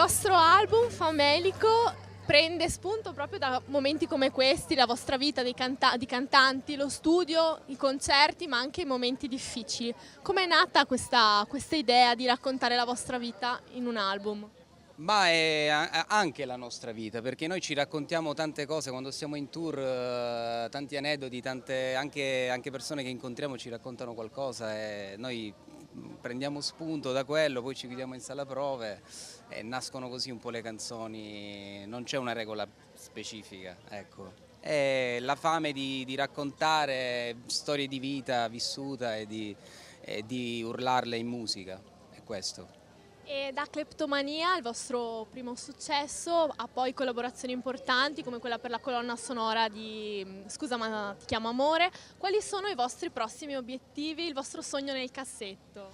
vostro album Famelico prende spunto proprio da momenti come questi, la vostra vita di cantanti, lo studio, i concerti, ma anche i momenti difficili. Com'è nata questa idea di raccontare la vostra vita in un album? Ma è anche la nostra vita, perché noi ci raccontiamo tante cose quando siamo in tour, tanti aneddoti, anche persone che incontriamo ci raccontano qualcosa e noi prendiamo spunto da quello, poi ci chiudiamo in sala prove e nascono così un po' le canzoni, non c'è una regola specifica, ecco. È la fame di raccontare storie di vita vissuta e di urlarle in musica, è questo. E da Kleptomania, il vostro primo successo, ha poi collaborazioni importanti come quella per la colonna sonora di Scusa ma ti chiamo amore. Quali sono i vostri prossimi obiettivi, il vostro sogno nel cassetto?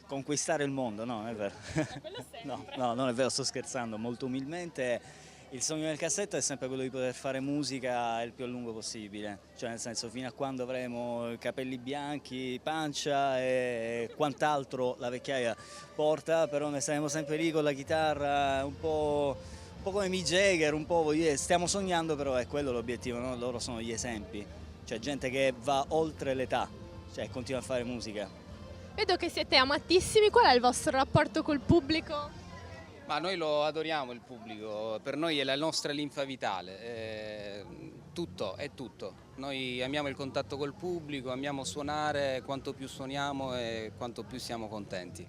Conquistare il mondo, no, non è vero. Quello No, sempre. no, non è vero, sto scherzando, molto umilmente. Il sogno del cassetto è sempre quello di poter fare musica il più a lungo possibile, cioè nel senso fino a quando avremo i capelli bianchi, pancia e quant'altro la vecchiaia porta, però ne saremo sempre lì con la chitarra, un po' come Mick Jagger, un po' stiamo sognando, però è quello l'obiettivo, no? Loro sono gli esempi, cioè gente che va oltre l'età, cioè continua a fare musica. Vedo che siete amatissimi, qual è il vostro rapporto col pubblico? Ma noi lo adoriamo il pubblico, per noi è la nostra linfa vitale, tutto, è tutto. Noi amiamo il contatto col pubblico, amiamo suonare, quanto più suoniamo e quanto più siamo contenti.